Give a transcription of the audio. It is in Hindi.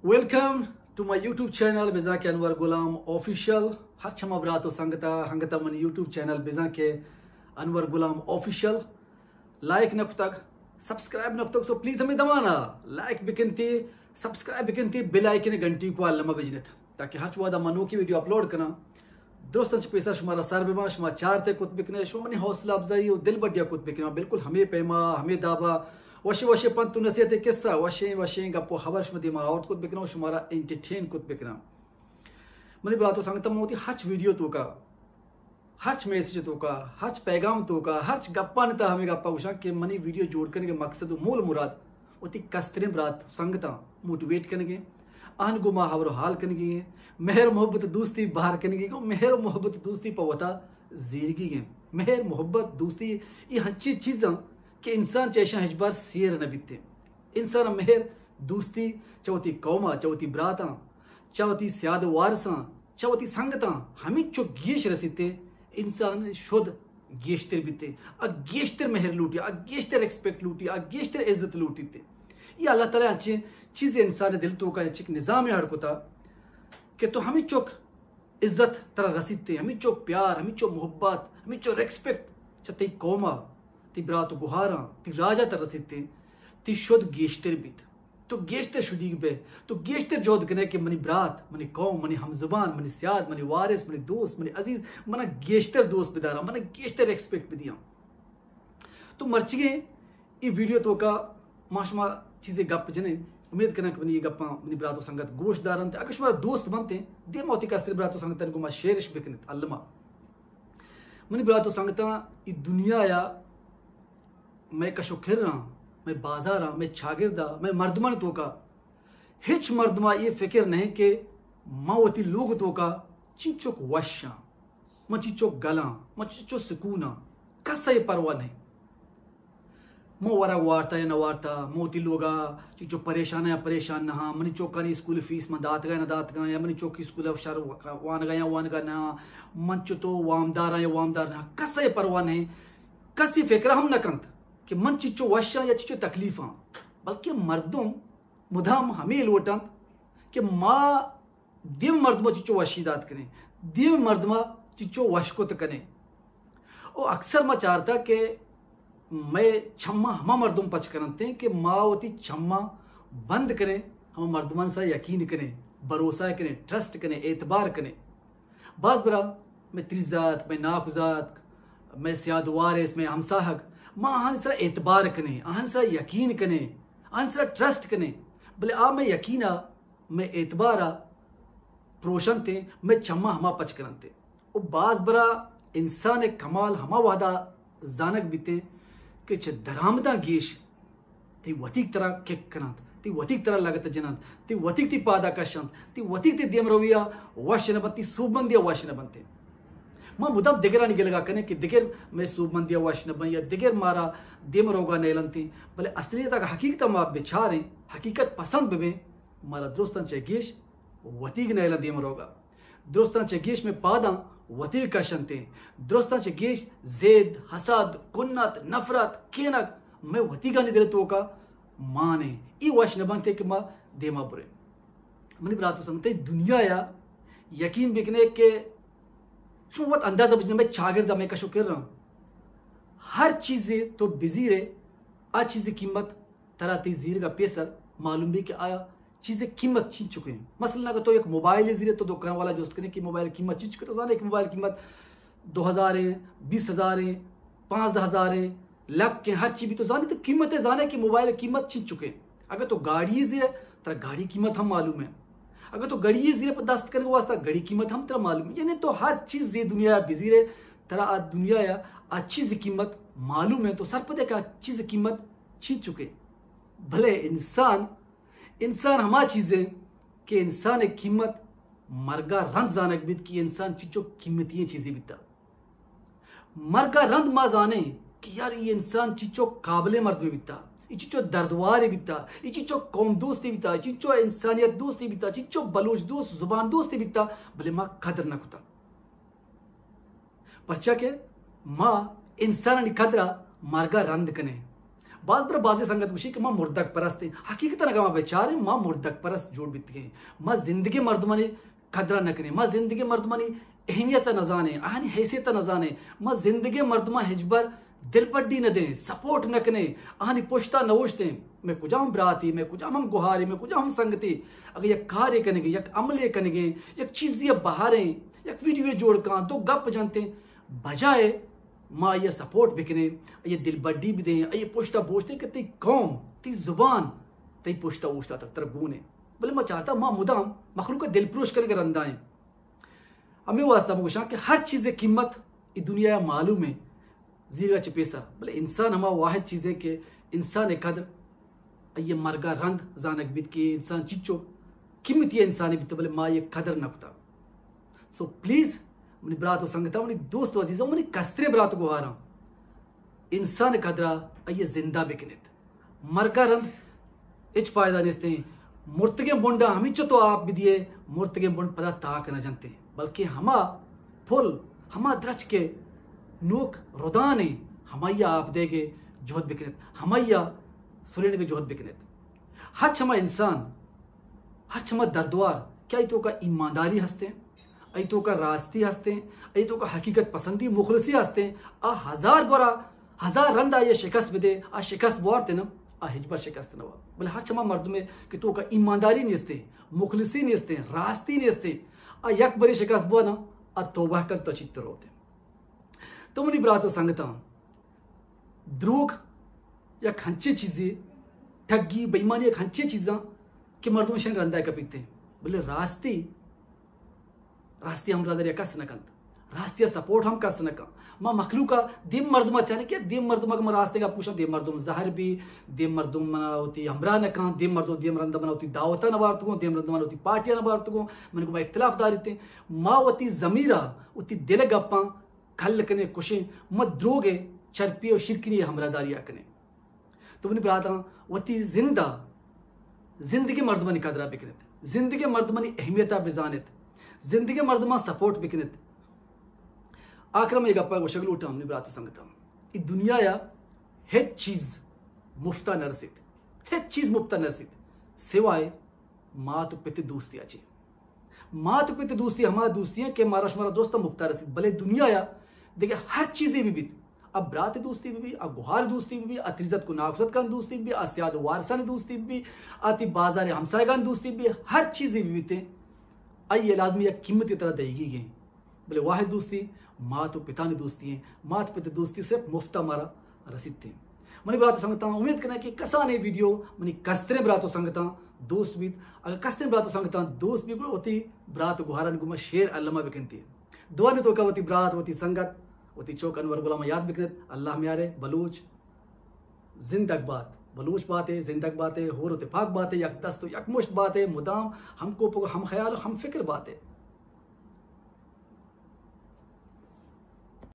Welcome to my YouTube channel Biza ke Anwar Ghulam official. Har chama brato sangata hangata man YouTube channel Biza ke Anwar Ghulam official. Like naktak, subscribe naktak. So please हमें दबाना. Like बिकनती, subscribe बिकनती, bell icon घंटी को आलमा बजनेत. ताकि हर चुवा दा मनो की वीडियो अपलोड करना. दोस्तों से पैसा शुमारा सर बिमा शुमा चार ते कुछ बिकने शुमा ने हौसला अफजाई और दिल बढ़िया कुछ बिकना बिल्कुल हमें पैमा हमें दाबा वशे वशे पंतु नसीहत किस्सा वशे वशे गप्पो हवर्ष में दिमाग और कुछ बिकना शुमारा एंटरटेन कुछ बिकना मनी बातों संगतम होती हच वीडियो तो का हच मैसेज तो का हच पैगाम तो का हच गप्पा नता हमें गप्पा उषा के मनी वीडियो जोड़ करने के मकसद मूल मुराद होती कस्तरे रात संगता मोटिवेट करने आन गुमा हवर हाल करने मेहर मोहब्बत दोस्ती बाहर करने को मेहर मोहब्बत दोस्ती पवता जीरगी है मेहर मोहब्बत दोस्ती ये हच्ची चीज़ां कि इंसान चेशा हजबार सियर न बीते इंसान मेहर दोस्ती चौथी कौमा चौथी ब्राता चौथी स्याद वारसा चौथी संगता हमें चो गेश रसीते इंसान शुद्ध गेशतर बीते गेशतर मेहर लूटी गेशतर एक्सपेक्ट लूटी गेशतर इज्जत लूटी थे ये अल्लाह ताला अच्छे चीज़ें इंसान दिल तो का एक निज़ाम यार को था कि तो हमें चौक इज्जत तरह रसीते हमें चौक प्यार हमें चौक मोहब्बत हमें चौक रेस्पेक्ट चते कौमा ती ब्रात गुहारा ती राजा तर रसीते ती शुद्ध गेशतर बीत तो गेशतर शुदी बे तो गेशतर जोद गने के मनी ब्रात मनी कौम मनी हमजुबान मनी सियाद मनी वारिस मनी दोस्त मनी अजीज मना गेशतर दोस्त बिदारा मना गेशतर एक्सपेक्ट बिदिया तो मर्ची गए ये वीडियो तो का माशमा चीजें गप जने उम्मीद करना कि ये गप्पा मनी ब्रातो संगत गोशदारन अगर शुमारा दोस्त बनते दे मोती का स्त्री ब्रातो संगत को मा शेरिश बिकनत अल्लमा मनी ब्रातो संगता ये दुनिया या मैं कशोखिर रहा मैं बाजार रहा मैं छागिरदा मैं मर्दमन तो का हिच मर्दमा ये फिक्र नहीं कि मावती लोग तो का चिचुक वशा मचिचुक गला मचिचुक सुकूना कसा ये परवाह नहीं मो वरा वार्ता या न वार्ता मोती लोगा चिचो परेशान है परेशान ना मनी चौका स्कूल फीस में दात गया या मनी चौकी स्कूल अवसर वान गा ना मंचो तो वामदार या वामदार ना कसा ये परवाह नहीं कसी फिक्र हम न कंत कि मन चिचो वशा या चिचो तकलीफा बल्कि मर्दुम मुदाम हमें लोटंत कि माँ दिव मर्दमा चिचो वशीदात करें दिव मर्दमा चिचो वशकुत करें और अक्सर मैं चाहता कि मैं छम्मा हम मर्दुम पच करते कि माँ होती छम्मा बंद करें हम मर्दमान सा यकीन करें भरोसा करें ट्रस्ट करें एतबार करें बस बरा मैं त्रिजात मैं नाकुजात मैं सियादवारिस मैं हमसाहक माँ आंसरा एतबार कने आंसरा यकीन कने आंसरा ट्रस्ट कने भले आ मैं यकीना मैं एतबारा प्रोशन थे मैं चम्मा हमा पच करते और बाज बरा इंसान कमाल हमा वादा जानक बीते कि च दरामदा गेश ती वतीक तरह किक करत ती वतीक तरह लगत जनत ती वतीक ती पादा कशंत ती वतीक ती देम रविया वशन बनती सुबंदिया वशन बनते मां मुदम दिगरा निगलगा कने कि दिगर मैं सुबंदिया वशन बन या दिगर मारा देम रोगा नेलंती भले असलियत का हकीकत मा बिचारे हकीकत पसंद बे मारा दोस्तान चे गेश वतीक नेलन देम रोगा दोस्तान चे गेश में पादा वतीक कशंते दोस्तान चे गेश जेद हसद कुन्नत नफरत केनक मैं वतीका निदल तो का माने ई वशन बनते कि मां देमा बुरे मनी ब्रातो संगते दुनिया या यकीन बिकने के शो वत अंदाजा बुझने में छागिरदा मैं कशो कर रहा हूं हर चीजें तो बिजी रे आ चीजें कीमत तरह तेजीर का पेसर मालूम भी कि आया चीजें कीमत चीज चुके हैं मसलन अगर तो एक मोबाइल जीरे तो दुकान वाला जो उसके कि मोबाइल कीमत चीज चुके तो जाने एक मोबाइल कीमत 2000 है 20,000 है 5,000 है लाख के हर चीज भी तो जाने तो कीमत है जाने की मोबाइल कीमत चीज चुके अगर तो गाड़ी जीरे तरह गाड़ी कीमत हम मालूम है अगर तो गड़ी जीरे पर दस्त करने वास्ता गड़ी कीमत हम तरह मालूम यानी तो हर चीज ये दुनिया बिजी रे तरह आज दुनिया या आज चीज कीमत मालूम है तो सर पता का चीज कीमत छीन चुके भले इंसान हमा चीजें कि इंसान एक कीमत मरगा रंद जानक बित की इंसान चीजों कीमती चीजें बिता मरगा रंद मा जाने कि यार ये इंसान चीजों काबिले मर्द में बिता इचिचो दर्दवार बिता इचिचो कौम दोस्ती बिता इचिचो इंसानियत दोस्ती बिता इचिचो बलूच दोस्त जुबान दोस्ती बिता भले माँ कदर न कुता पर्चा के माँ इंसान कदरा मार्गा रंद कने बाज पर बाजी संगत मुशी कि मां मुर्दक परस्त हकीकत नगा मां बेचारे मां मुर्दक परस्त जोड़ बितगे मां जिंदगी मर्दमनी कदरा नकने मां जिंदगी मर्दमनी अहमियत न जाने आहनी हैसियत न जाने मां जिंदगी मर्दमा हिजबर दिल पड्डी न दें सपोर्ट नकने आहनी पुश्ता नवुश्ते मैं कुजाम ब्राती मैं कुजाम हम गुहारी मैं कुजाम हम संगति अगर यक कार्य कनेगे यक अमले कनेगे यक चीज़ बहारें यक वीडियो जोड़ का दो गप जानते बजाए माँ ये सपोर्ट बिकने ये दिल बड्डी भी दें ये पुश्ता बोझते कि ती कौम ती जुबान ती पुश्ता उश्ता तक तरफ गुने बोले मैं चाहता माँ मुदाम मखलूक का दिल पुरुष करके रंदाएं हमें वास्ता मुशां कि हर चीज़ कीमत ये दुनिया मालूम है जीरा चिपेसा बोले इंसान हमारा वाहिद चीज़ें के इंसान कदर ये मरगा रंद जानक बीत के इंसान चिचो कीमत ये इंसान बीत बोले माँ ये कदर नकता सो प्लीज़ मनी ब्रात संगता मनी दोस्त अजीज़ों मनी कस्तरे ब्रात को हारा इंसान कदरा ये जिंदा बिकनेत मरगा रंद इच फायदा निस्ते मुर्तगे बुंडा हमी तो आप भी दिए मुर्तगे बुंड पता ताक न जानते बल्कि हमा फुल हमा द्रच के नूक रुदाने हमैया आप देगे जोहद बिकनेत हमैया सुरेन के जोहद बिकनेत हर छमा इंसान हर छमा दर्दवार क्या तो का ईमानदारी हंसते ऐ तो का रास्ती हंसते ऐ तो का हकीकत पसंदी मुखलसी हंसते आ हजार बरा हजार रंदा ये शिकस्त भी दे आ शिकस्त बोरते न आ हिजबर शिकस्त नवा बोले हर छमा मर्द में कि तो का ईमानदारी निस्ते मुखलसी निस्ते रास्ती निस्ते आ यक बरी शिकस्त बो ना आ तौबा कल तो चित्तर होते तो मनी ब्रात संगता द्रोग या खंचे चीजें ठगी बेईमानी या खंचे चीज़ा कि मर्दों में रंदा है कपीते बोले रास्ती हम रादर कस नकंत रास्ते सपोर्ट हम कस नका मां मखलूका दिम मर्दमा चाने क्या दिम मर्दमा का रास्ते का पूछा दिम मर्दुम जहर भी दिम मर्दुम मना होती हमरा नका दिम मर्दो दिम रंदा मना होती दावता नबारत को दिम रंदा मना होती पार्टियां नबारत को मन को इख्तिलाफ दारिते मां होती जमीरा होती दिल गप्पा खल कने कुशे मत द्रोगे चरपी और शिरकी हमरादारिया कने तो बनी ब्राता वती जिंदगी मर्दमनी कदरा बिकनत जिंदगी मर्दमनी अहमियता बिजानत जिंदगी मर्दमा सपोर्ट बिकनत आखिर में गप्पा शगल उठा हमने ब्रात संगता ई दुनिया या हेच चीज मुफ्ता नरसित हेच चीज मुफ्ता नरसित सिवाय मात पित दोस्ती अच्छी मात पित दोस्ती हमारा दोस्ती है कि हमारा दोस्त मुफ्ता रसित भले दुनिया या देखिए हर चीजें भी अब ब्रात दोस्ती भी आ गुहार दोस्ती भी अतिजत को नाफरत का दोस्ती भी आसियाद वारसान दोस्ती भी आती बाजार हमसायगान दोस्ती भी हर चीजें भी बीते आइए लाजमी या कीमत की तरह देगी गई बोले वाहिद दोस्ती माँ तो पिता ने दोस्ती है मात पिता दोस्ती सिर्फ मुफ्त हमारा रसीद थे मनी ब्रातो संगता उम्मीद करना कि कसा ने वीडियो मनी कस्तरे ब्रातो संगता दोस्त भी अगर कस्तरे ब्रातो संगता दोस्त भी होती ब्रात गुहारन गुमा शेर अल्लामा बिकनती दुआ ने तो का होती ब्रात होती संगत होती चौक अनवर गुलाम याद बिकनत अल्लाह म्यारे बलूच जिंदक बात बलूच बातें जिंदक बातें होर इत्तेफाक बातें यक दस्त यक मुश्त बातें मुदाम हमको हम ख्याल हम फिक्र बातें